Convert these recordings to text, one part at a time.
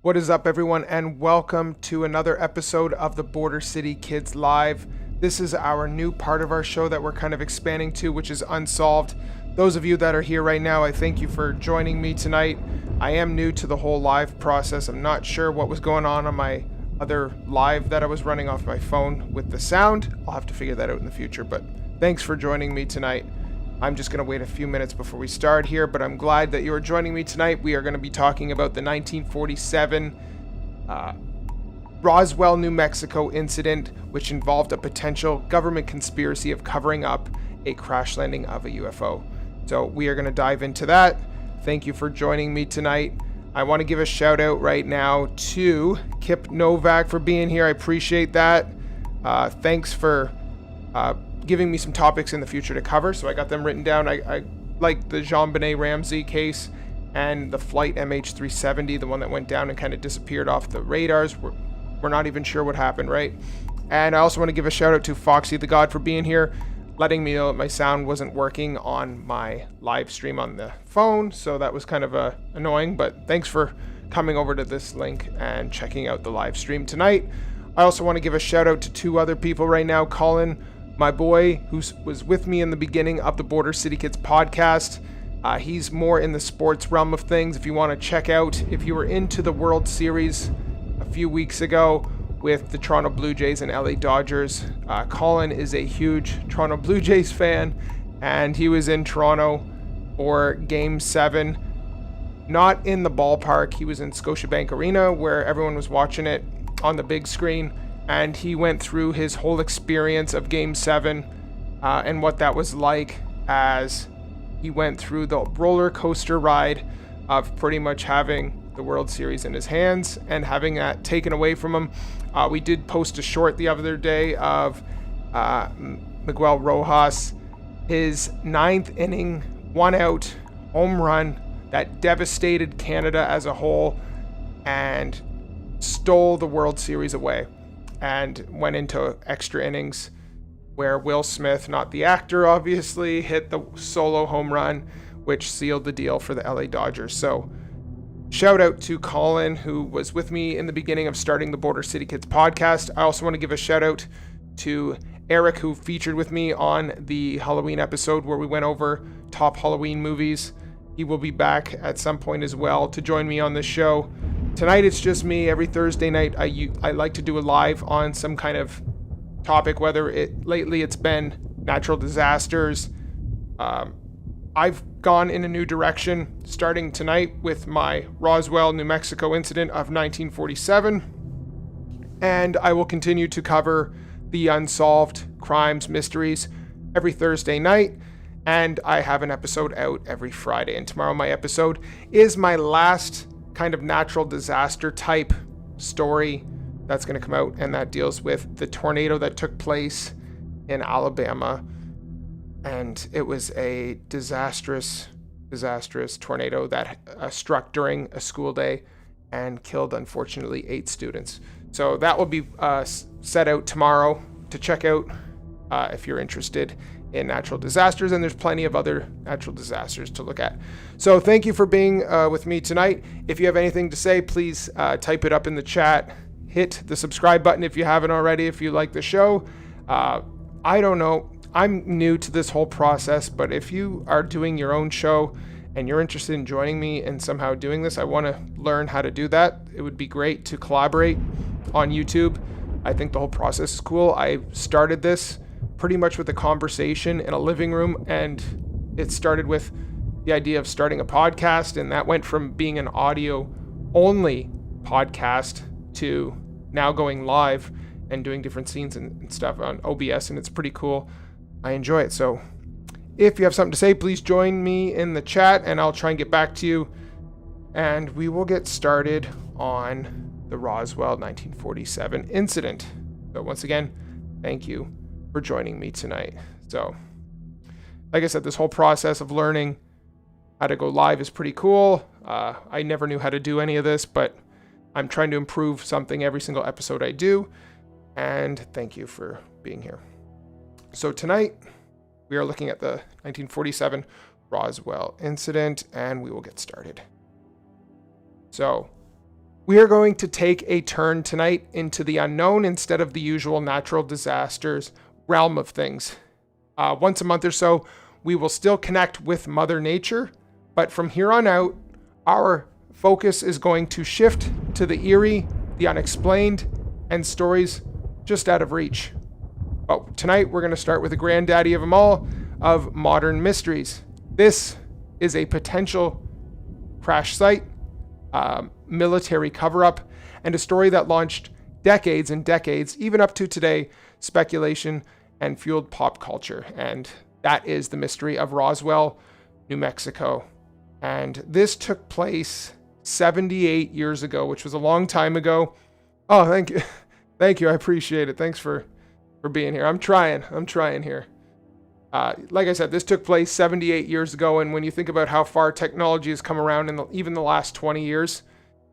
What is up, everyone, and welcome to another episode of the Border City Kids Live. This is our new part of our show that we're kind of expanding to, which is Unsolved. Those of you that are here right now, I thank you for joining me tonight. I am new to the whole live process. I'm not sure what was going on my other live that I was running off my phone with the sound. I'll have to figure that out in the future, but thanks for joining me tonight. I'm just going to wait a few minutes before we start here, but I'm glad that you're joining me tonight. We are going to be talking about the 1947 Roswell, New Mexico incident, which involved a potential government conspiracy of covering up a crash landing of a UFO. So we are going to dive into that. Thank you for joining me tonight. I want to give a shout out right now to Kip Novak for being here. I appreciate that. Thanks for giving me some topics in the future to cover, so I got them written down. I like the Jean-Benet Ramsey case and the flight MH370, the one that went down and kind of disappeared off the radars. We're not even sure what happened, right? And I also want to give a shout out to Foxy the God for being here, letting me know that my sound wasn't working on my live stream on the phone, so that was kind of annoying, but thanks for coming over to this link and checking out the live stream tonight. I also want to give a shout out to two other people right now. Colin, my boy, who was with me in the beginning of the Border City Kids podcast. He's more in the sports realm of things. If you want to check out, if you were into the World Series a few weeks ago with the Toronto Blue Jays and LA Dodgers, Colin is a huge Toronto Blue Jays fan, and he was in Toronto for Game 7. Not in the ballpark, he was in Scotiabank Arena where everyone was watching it on the big screen. And he went through his whole experience of Game 7 and what that was like as he went through the roller coaster ride of pretty much having the World Series in his hands and having that taken away from him. We did post a short the other day of Miguel Rojas, his 9th inning, 1-out home run that devastated Canada as a whole and stole the World Series away. And went into extra innings where Will Smith, not the actor obviously, hit the solo home run, which sealed the deal for the LA Dodgers. So shout out to Colin, who was with me in the beginning of starting the Border City Kids podcast. I also want to give a shout out to Eric, who featured with me on the Halloween episode where we went over top Halloween movies. He will be back at some point as well to join me on this show. Tonight it's just me. Every Thursday night I like to do a live on some kind of topic, lately it's been natural disasters. I've gone in a new direction starting tonight with my Roswell, New Mexico incident of 1947, and I will continue to cover the unsolved crimes, mysteries every Thursday night, and I have an episode out every Friday. And tomorrow my episode is my last kind of natural disaster type story that's going to come out, and that deals with the tornado that took place in Alabama. And it was a disastrous tornado that struck during a school day and killed, unfortunately, 8 students. So that will be set out tomorrow to check out if you're interested in natural disasters, and there's plenty of other natural disasters to look at. So thank you for being with me tonight. If you have anything to say, please type it up in the chat. Hit the subscribe button if you haven't already, if you like the show. I don't know, I'm new to this whole process, but if you are doing your own show and you're interested in joining me and somehow doing this, I want to learn how to do that. It would be great to collaborate on YouTube. I think the whole process is cool. I started this pretty much with a conversation in a living room, and it started with the idea of starting a podcast, and that went from being an audio only podcast to now going live and doing different scenes and stuff on OBS, and it's pretty cool. I enjoy it. So if you have something to say, please join me in the chat and I'll try and get back to you, and we will get started on the Roswell 1947 incident. So once again, thank you for joining me tonight. So like I said, this whole process of learning how to go live is pretty cool. I never knew how to do any of this, but I'm trying to improve something every single episode I do, and thank you for being here. So tonight we are looking at the 1947 Roswell incident, and we will get started. So We are going to take a turn tonight into the unknown instead of the usual natural disasters realm of things. Once a month or so, we will still connect with Mother Nature, but from here on out, our focus is going to shift to the eerie, the unexplained, and stories just out of reach. But tonight, we're going to start with the granddaddy of them all, of modern mysteries. This is a potential crash site, military cover-up, and a story that launched decades and decades, even up to today, speculation and fueled pop culture. And that is the mystery of Roswell, New Mexico. And this took place 78 years ago, which was a long time ago. Oh, thank you. Thank you. I appreciate it. Thanks for being here. I'm trying here. Like I said, this took place 78 years ago. And when you think about how far technology has come around in even the last 20 years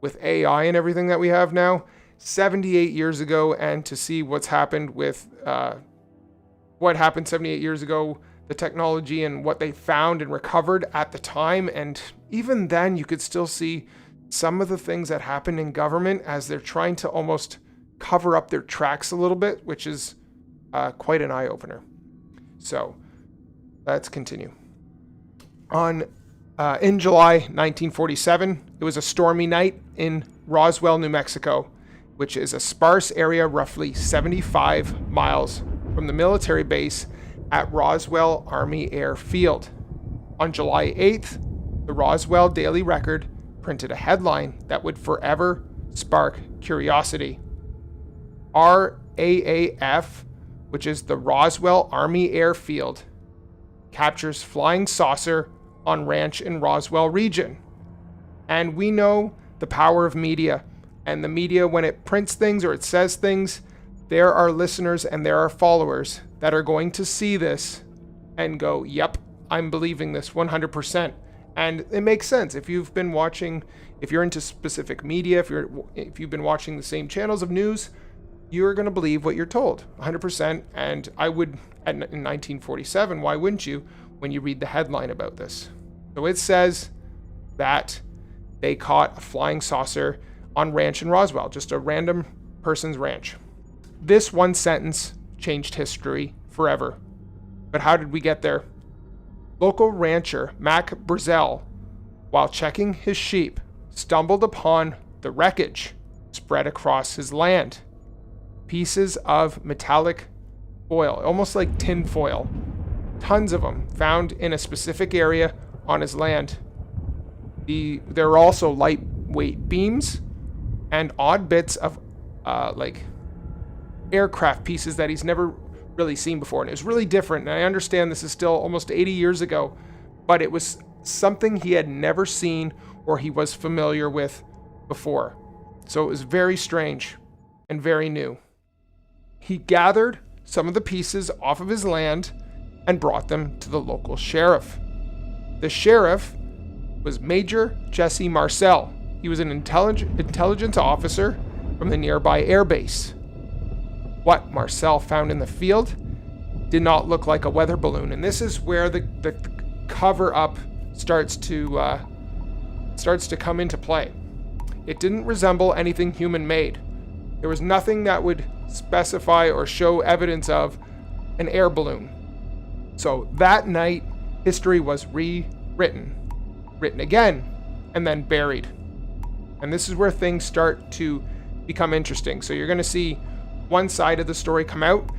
with AI and everything that we have now, 78 years ago, and to see what's happened with what happened 78 years ago, the technology and what they found and recovered at the time. And even then, you could still see some of the things that happened in government as they're trying to almost cover up their tracks a little bit, which is quite an eye-opener. So let's continue. In July 1947, it was a stormy night in Roswell, New Mexico, which is a sparse area roughly 75 miles from the military base at Roswell Army Air Field. On July 8th, the Roswell Daily Record printed a headline that would forever spark curiosity. RAAF, which is the Roswell Army Air Field, captures flying saucer on ranch in Roswell region. And we know the power of media. And the media, when it prints things or it says things, there are listeners and there are followers that are going to see this and go, yep, I'm believing this 100%. And it makes sense. If you've been watching, if you're into specific media, if you've been watching the same channels of news, you're going to believe what you're told 100%. And I would, in 1947, why wouldn't you when you read the headline about this? So it says that they caught a flying saucer on ranch in Roswell, just a random person's ranch. This one sentence changed history forever. But how did we get there? Local rancher Mac Brazel, while checking his sheep, stumbled upon the wreckage spread across his land. Pieces of metallic foil, almost like tin foil, tons of them found in a specific area on his land. There are also lightweight beams and odd bits of like aircraft pieces that he's never really seen before. And it was really different. And I understand this is still almost 80 years ago, but it was something he had never seen or he was familiar with before. So it was very strange and very new. He gathered some of the pieces off of his land and brought them to the local sheriff. The sheriff was Major Jesse Marcel. He was an intelligence officer from the nearby airbase. What Marcel found in the field did not look like a weather balloon, and this is where the cover-up starts to come into play. It didn't resemble anything human-made. There was nothing that would specify or show evidence of an air balloon. So that night, history was rewritten, written again, and then buried. And this is where things start to become interesting. So you're going to see one side of the story come out,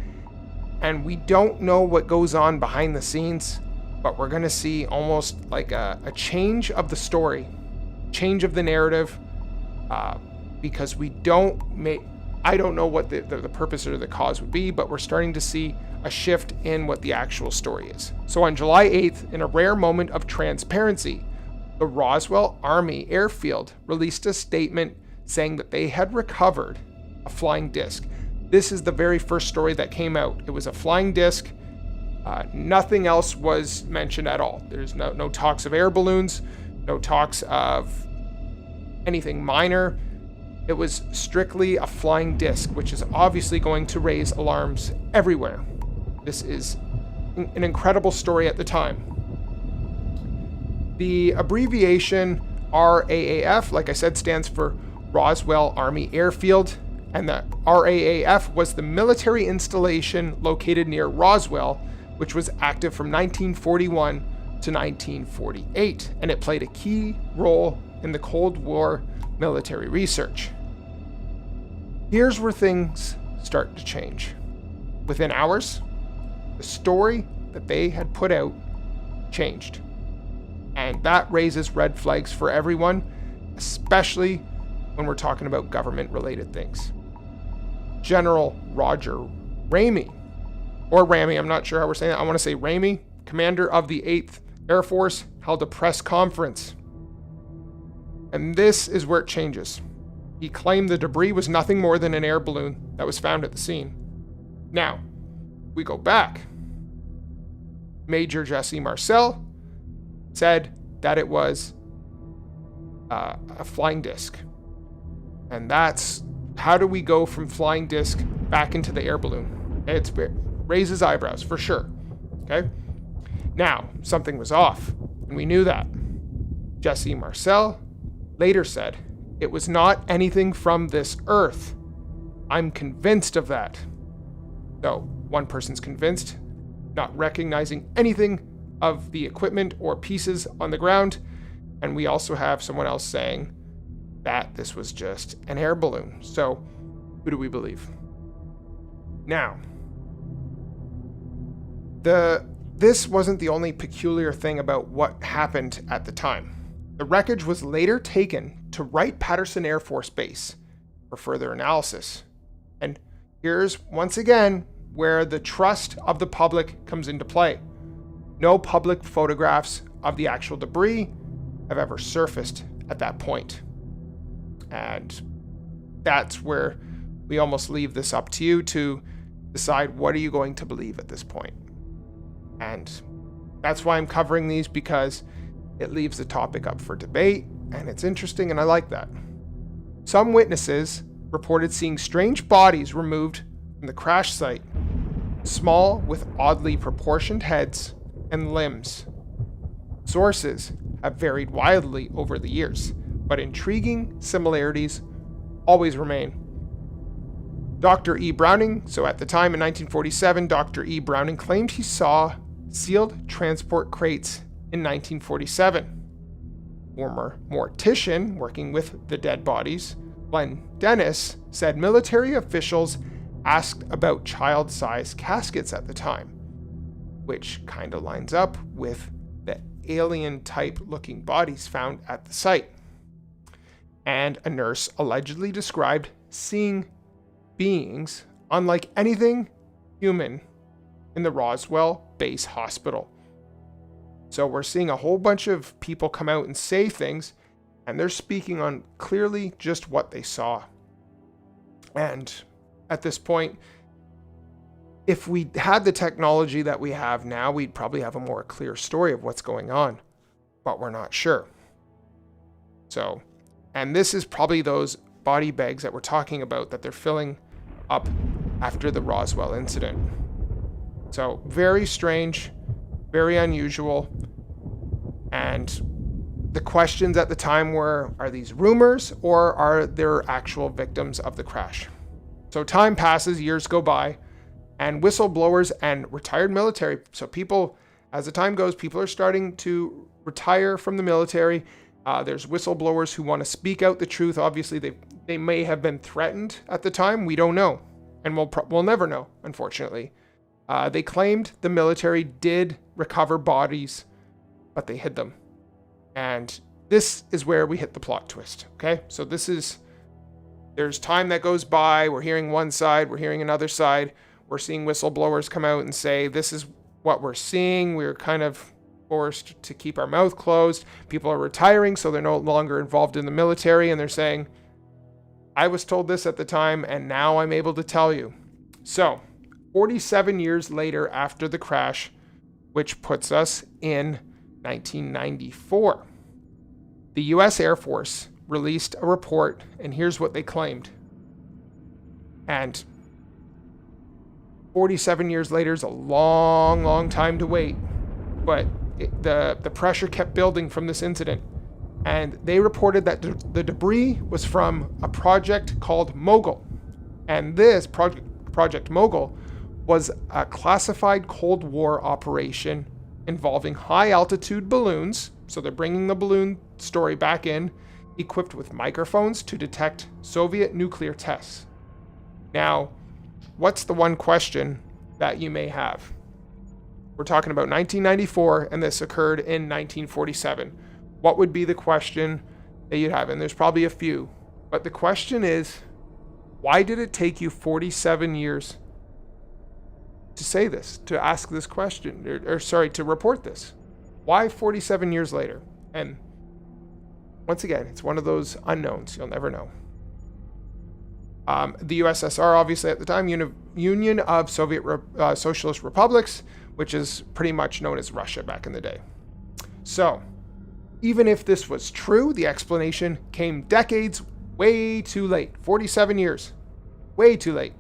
and we don't know what goes on behind the scenes, but we're going to see almost like a change of the story, change of the narrative, because I don't know what the purpose or the cause would be, but we're starting to see a shift in what the actual story is. So on July 8th, in a rare moment of transparency, the Roswell Army Airfield released a statement saying that they had recovered a flying disc. This is the very first story that came out. It was a flying disc. Nothing else was mentioned at all. There's no talks of air balloons, no talks of anything minor. It was strictly a flying disc, which is obviously going to raise alarms everywhere. This is an incredible story at the time. The abbreviation RAAF, like I said, stands for Roswell Army Airfield, and the RAAF was the military installation located near Roswell, which was active from 1941 to 1948, and it played a key role in the Cold War military research. Here's where things start to change. Within hours, the story that they had put out changed. And that raises red flags for everyone, especially when we're talking about government-related things. General Roger Ramey, or Ramey, I'm not sure how we're saying that. I want to say Ramey, commander of the 8th Air Force, held a press conference. And this is where it changes. He claimed the debris was nothing more than an air balloon that was found at the scene. Now, we go back. Major Jesse Marcel said that it was a flying disc. And that's, how do we go from flying disc back into the air balloon? It raises eyebrows for sure. Okay? Now, something was off, and we knew that. Jesse Marcel later said, "It was not anything from this earth. I'm convinced of that." So, one person's convinced, not recognizing anything of the equipment or pieces on the ground, and we also have someone else saying that this was just an air balloon. So, who do we believe? Now, this wasn't the only peculiar thing about what happened at the time. The wreckage was later taken to Wright-Patterson Air Force Base for further analysis. And here's, once again, where the trust of the public comes into play. No public photographs of the actual debris have ever surfaced at that point. And that's where we almost leave this up to you to decide, what are you going to believe at this point? And that's why I'm covering these, because it leaves the topic up for debate, and it's interesting, and I like that. Some witnesses reported seeing strange bodies removed from the crash site, small with oddly proportioned heads and limbs. Sources have varied wildly over the years, but intriguing similarities always remain. Dr. E. Browning, so at the time in 1947, Dr. E. Browning claimed he saw sealed transport crates in 1947. Former mortician working with the dead bodies, Glenn Dennis, said military officials asked about child-sized caskets at the time, which kind of lines up with the alien-type looking bodies found at the site. And a nurse allegedly described seeing beings unlike anything human in the Roswell Base Hospital. So we're seeing a whole bunch of people come out and say things, and they're speaking on clearly just what they saw. And at this point, if we had the technology that we have now, we'd probably have a more clear story of what's going on, but we're not sure. So, and this is probably those body bags that we're talking about that they're filling up after the Roswell incident. So very strange, very unusual. And the questions at the time were, are these rumors or are there actual victims of the crash? So time passes, years go by, and whistleblowers and retired military. So people, as the time goes, people are starting to retire from the military. There's whistleblowers who want to speak out the truth. Obviously, they may have been threatened at the time. We don't know. And we'll never know, unfortunately. They claimed the military did recover bodies, but they hid them. And this is where we hit the plot twist, okay? So there's time that goes by. We're hearing one side. We're hearing another side. We're seeing whistleblowers come out and say, this is what we're seeing. We're kind of forced to keep our mouth closed. People are retiring, so they're no longer involved in the military, and they're saying, I was told this at the time, and now I'm able to tell you. So, 47 years later after the crash, which puts us in 1994, the U.S. Air Force released a report, and here's what they claimed. And 47 years later is a long, long time to wait, but the pressure kept building from this incident. And they reported that the debris was from a project called Mogul. And this Project Mogul was a classified Cold War operation involving high-altitude balloons. So they're bringing the balloon story back in, equipped with microphones to detect Soviet nuclear tests. Now, what's the one question that you may have? We're talking about 1994, and this occurred in 1947. What would be the question that you'd have? And there's probably a few. But the question is, why did it take you 47 years to say this, to ask this question, to report this? Why 47 years later? And once again, it's one of those unknowns. You'll never know. The USSR, obviously at the time, Union of Soviet Socialist Republics, which is pretty much known as Russia back in the day. So, even if this was true, the explanation came decades way too late. 47 years. Way too late.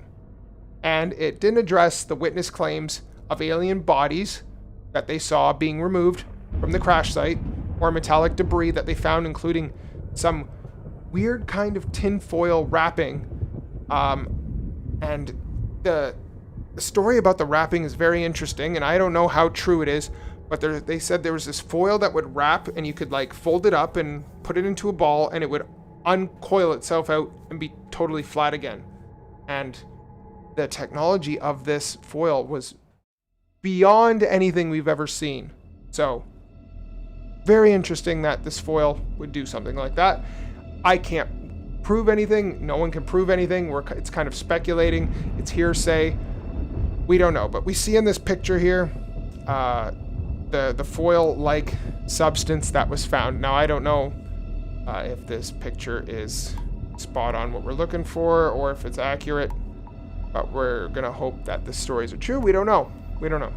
And it didn't address the witness claims of alien bodies that they saw being removed from the crash site, or metallic debris that they found, including some weird kind of tinfoil wrapping. And the story about the wrapping is very interesting, and I don't know how true it is, but they said there was this foil that would wrap, and you could like fold it up and put it into a ball, and it would uncoil itself out and be totally flat again. And the technology of this foil was beyond anything we've ever seen. So, very interesting that this foil would do something like that. I can't prove anything. No one can prove anything. It's kind of speculating. It's hearsay. We don't know. But we see in this picture here the foil-like substance that was found. Now, I don't know if this picture is spot on what we're looking for or if it's accurate. But we're going to hope that the stories are true. We don't know. We don't know.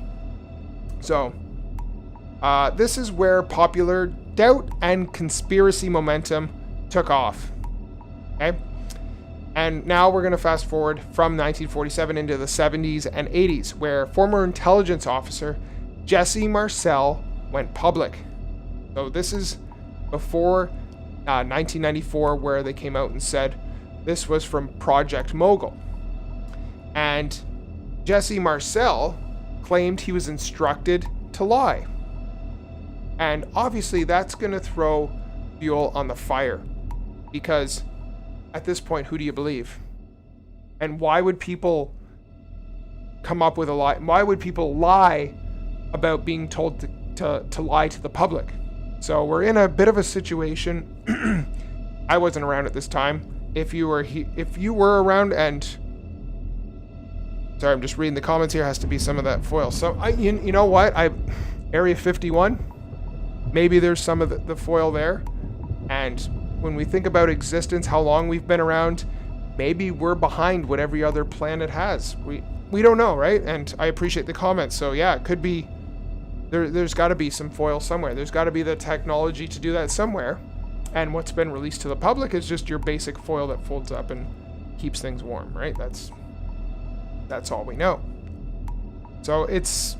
So, this is where popular doubt and conspiracy momentum took off. Okay? And now we're going to fast forward from 1947 into the 70s and 80s, where former intelligence officer Jesse Marcel went public. So this is before 1994, where they came out and said this was from Project Mogul. And Jesse Marcel claimed he was instructed to lie. And obviously that's going to throw fuel on the fire, because at this point, who do you believe? And why would people come up with a lie? Why would people lie about being told to lie to the public? So we're in a bit of a situation. I wasn't around at this time. If you were around, and sorry, I'm just reading the comments here. Has to be some of that foil. So you know what? Area 51. Maybe there's some of the foil there. And when we think about existence, how long we've been around, maybe we're behind what every other planet has. We don't know, right? And I appreciate the comments. So yeah, it could be. There's got to be some foil somewhere. There's got to be the technology to do that somewhere. And what's been released to the public is just your basic foil that folds up and keeps things warm, right? That's all we know. So it's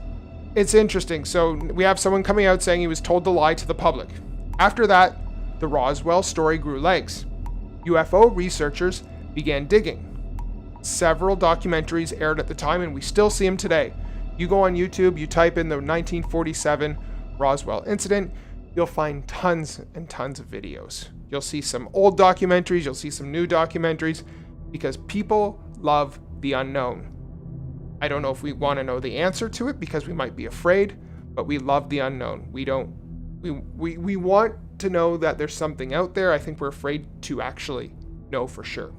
interesting. So we have someone coming out saying he was told to lie to the public. After that, the Roswell story grew legs. UFO researchers began digging. Several documentaries aired at the time, and we still see them today. You go on YouTube, you type in the 1947 Roswell incident, you'll find tons and tons of videos. You'll see some old documentaries, you'll see some new documentaries, because people love the unknown. I don't know if we want to know the answer to it because we might be afraid, but we love the unknown. We want to know that there's something out there. I think we're afraid to actually know for sure.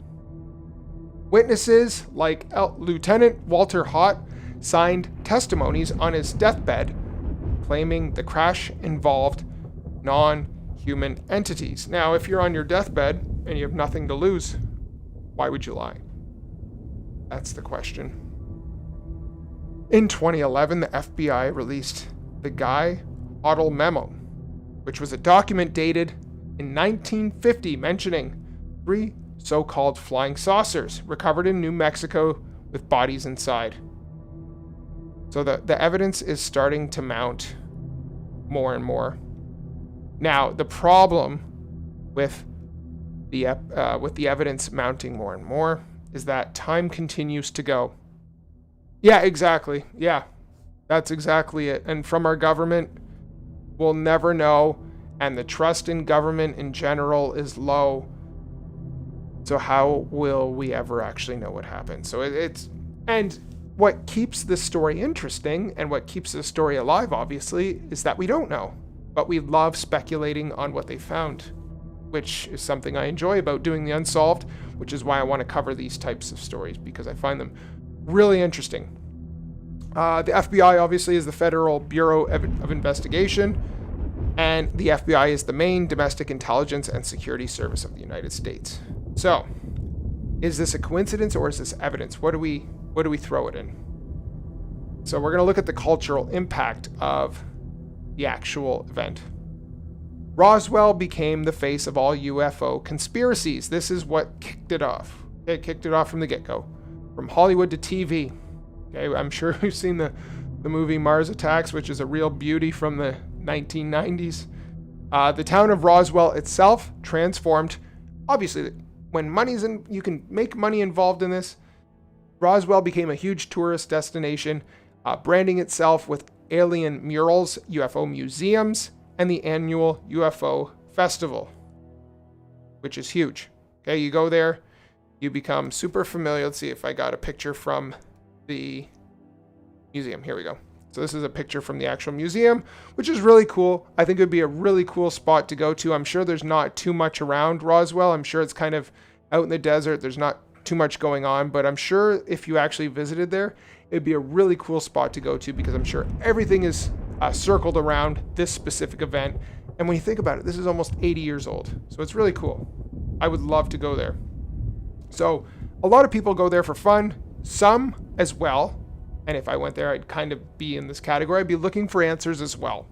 Witnesses like Lieutenant Walter Hott signed testimonies on his deathbed claiming the crash involved non-human entities. Now, if you're on your deathbed and you have nothing to lose, why would you lie? That's the question. In 2011, the FBI released the Hottel Memo, which was a document dated in 1950 mentioning 3 so-called flying saucers recovered in New Mexico with bodies inside. So the evidence is starting to mount more and more. Now, the problem with the evidence mounting more and more is that time continues to go. Yeah, exactly. Yeah, that's exactly it. And from our government, we'll never know, and the trust in government in general is low. So how will we ever actually know what happened? So and what keeps this story interesting and what keeps this story alive, obviously, is that we don't know, but we love speculating on what they found, which is something I enjoy about doing the Unsolved, which is why I want to cover these types of stories, because I find them really interesting. The FBI, obviously, is the Federal Bureau of Investigation, and the FBI is the main domestic intelligence and security service of the United States. So, is this a coincidence or is this evidence? What do we throw it in? So we're going to look at the cultural impact of the actual event. Roswell became the face of all UFO conspiracies. This is what kicked it off. It kicked it off from the get-go, from Hollywood to TV. Okay, I'm sure you've seen the movie Mars Attacks, which is a real beauty from the 1990s. The town of Roswell itself transformed. Obviously, when money's in, you can make money involved in this. Roswell became a huge tourist destination, branding itself with alien murals, UFO museums, and the annual UFO festival, which is huge. Okay, you go there, you become super familiar. Let's see if I got a picture from the museum. Here we go. So this is a picture from the actual museum, which is really cool. I think it would be a really cool spot to go to. I'm sure there's not too much around Roswell. I'm sure it's kind of out in the desert. There's not too much going on, but I'm sure if you actually visited there, it'd be a really cool spot to go to, because I'm sure everything is circled around this specific event. And when you think about it, this is almost 80 years old. So it's really cool. I would love to go there. So a lot of people go there for fun, some as well. And if I went there, I'd kind of be in this category. I'd be looking for answers as well.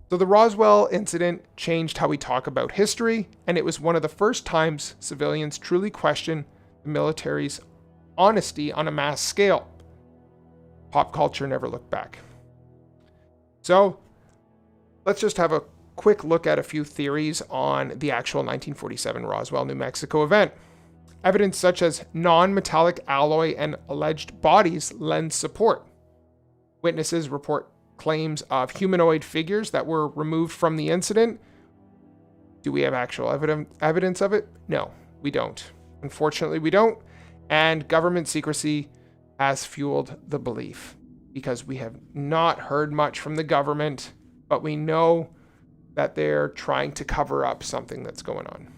So the Roswell incident changed how we talk about history, and it was one of the first times civilians truly questioned the military's honesty on a mass scale. Pop culture never looked back. So let's just have a quick look at a few theories on the actual 1947 Roswell, New Mexico event. Evidence such as non-metallic alloy and alleged bodies lend support. Witnesses report claims of humanoid figures that were removed from the incident. Do we have actual evidence of it? No, we don't. Unfortunately, we don't. And government secrecy has fueled the belief, because we have not heard much from the government, but we know that they're trying to cover up something that's going on.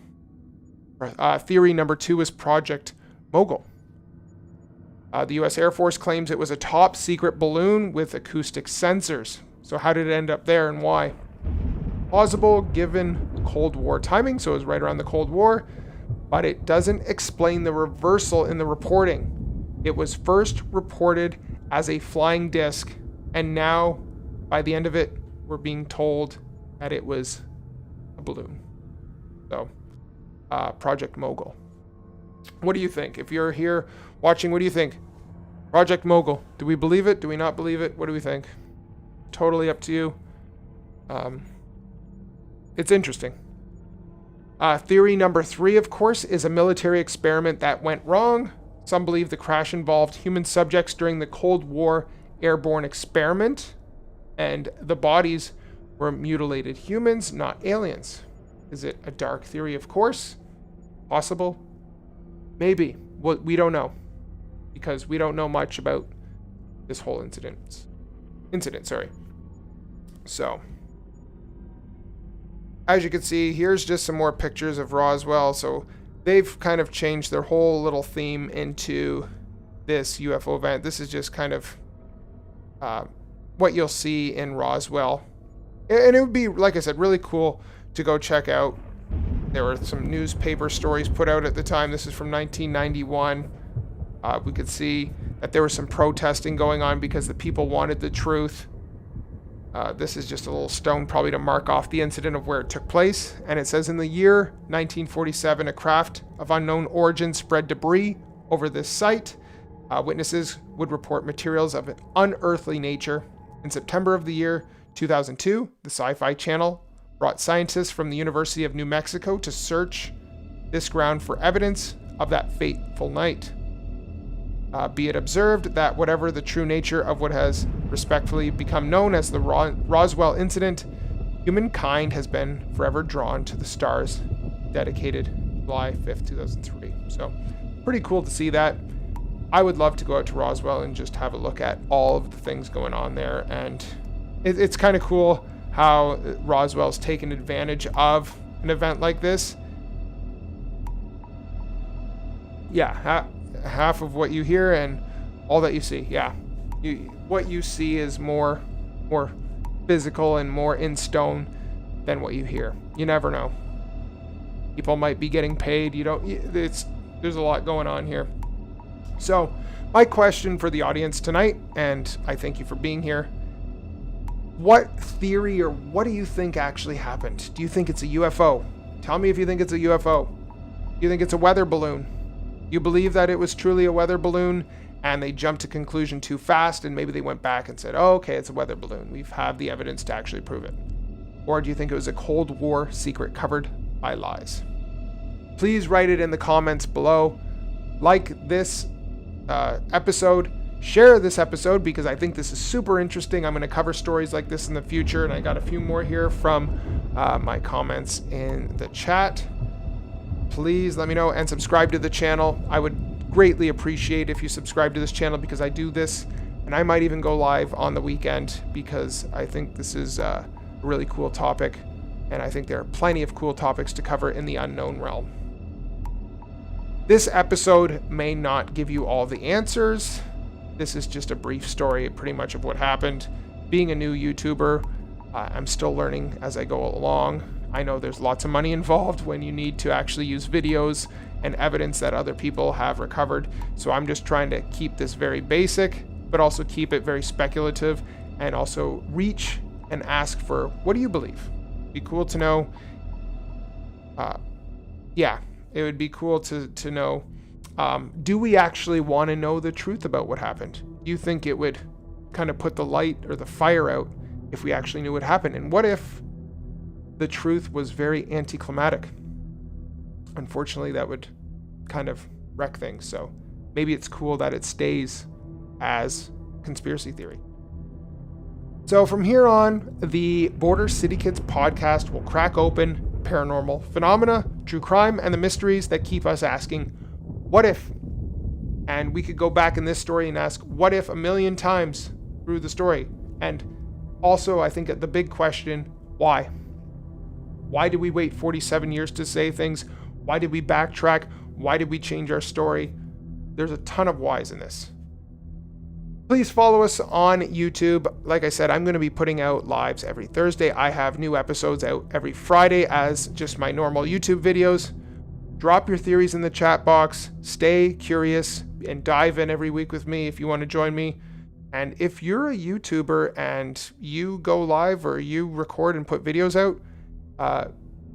Theory number 2 is Project Mogul. The U.S. Air Force claims it was a top secret balloon with acoustic sensors. So how did it end up there and why? Plausible given Cold War timing, so it was right around the Cold War, but it doesn't explain the reversal in the reporting. It was first reported as a flying disc, and now, by the end of it, we're being told that it was a balloon. So, Project Mogul. What do you think? If you're here watching, what do you think? Project Mogul. Do we believe it? Do we not believe it? What do we think? Totally up to you. It's interesting. Theory number 3, of course, is a military experiment that went wrong. Some believe the crash involved human subjects during the Cold War airborne experiment, and the bodies were mutilated humans, not aliens. Is it a dark theory? Of course. Possible? Maybe. Well, we don't know, because we don't know much about this whole incident. So, as you can see, here's just some more pictures of Roswell. So they've kind of changed their whole little theme into this UFO event. This is just kind of what you'll see in Roswell. And it would be, like I said, really cool to go check out. There were some newspaper stories put out at the time. This is from 1991. We could see that there was some protesting going on because the people wanted the truth. This is just a little stone probably to mark off the incident of where it took place. And it says, in the year 1947, a craft of unknown origin spread debris over this site. Witnesses would report materials of an unearthly nature. In September of the year 2002, the Sci-Fi Channel brought scientists from the University of New Mexico to search this ground for evidence of that fateful night. Be it observed that whatever the true nature of what has respectfully become known as the Roswell incident, humankind has been forever drawn to the stars dedicated July 5th, 2003. So pretty cool to see that. I would love to go out to Roswell and just have a look at all of the things going on there. And it's kind of cool how Roswell's taken advantage of an event like this. Yeah, half of what you hear and all that you see. Yeah, what you see is more physical and more in stone than what you hear. You never know. People might be getting paid. There's a lot going on here. So my question for the audience tonight, and I thank you for being here. What theory or what do you think actually happened? Do you think it's a UFO? Tell me if you think it's a UFO. Do you think it's a weather balloon? You believe that it was truly a weather balloon and they jumped to conclusion too fast and maybe they went back and said, oh, okay, it's a weather balloon. We've had the evidence to actually prove it. Or do you think it was a Cold War secret covered by lies? Please write it in the comments below. Like this episode. Share this episode because I think this is super interesting. I'm going to cover stories like this in the future, and I got a few more here from my comments in the chat. Please let me know and subscribe to the channel. I would greatly appreciate if you subscribe to this channel because I do this, and I might even go live on the weekend because I think this is a really cool topic, and I think there are plenty of cool topics to cover in the unknown realm. This episode may not give you all the answers. This is just a brief story pretty much of what happened. Being a new YouTuber, I'm still learning as I go along. I know there's lots of money involved when you need to actually use videos and evidence that other people have recovered. So I'm just trying to keep this very basic, but also keep it very speculative and also reach and ask for, what do you believe? Be cool to know. It would be cool to know, do we actually want to know the truth about what happened? Do you think it would kind of put the light or the fire out if we actually knew what happened? And what if the truth was very anticlimactic? Unfortunately, that would kind of wreck things. So maybe it's cool that it stays as conspiracy theory. So from here on, the Border City Kids podcast will crack open paranormal phenomena, true crime, and the mysteries that keep us asking, what if? And we could go back in this story and ask, what if, a million times through the story? And also, I think the big question, why? Why did we wait 47 years to say things? Why did we backtrack? Why did we change our story? There's a ton of whys in this. Please follow us on YouTube. Like I said, I'm going to be putting out lives every Thursday. I have new episodes out every Friday as just my normal YouTube videos. Drop your theories in the chat box. Stay curious and dive in every week with me if you want to join me. And if you're a YouTuber and you go live or you record and put videos out,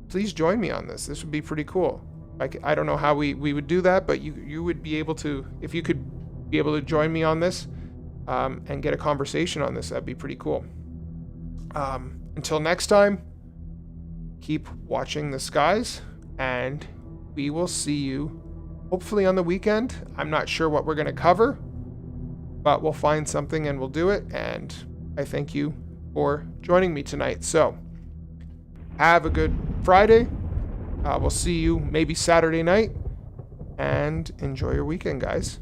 please join me on this. This would be pretty cool. I don't know how we would do that, but you would be able to, if you could be able to join me on this, and get a conversation on this, that'd be pretty cool. Until next time, keep watching the skies, and we will see you hopefully on the weekend. I'm not sure what we're going to cover, but we'll find something and we'll do it. And I thank you for joining me tonight. So have a good Friday. We'll see you maybe Saturday night, and enjoy your weekend, guys.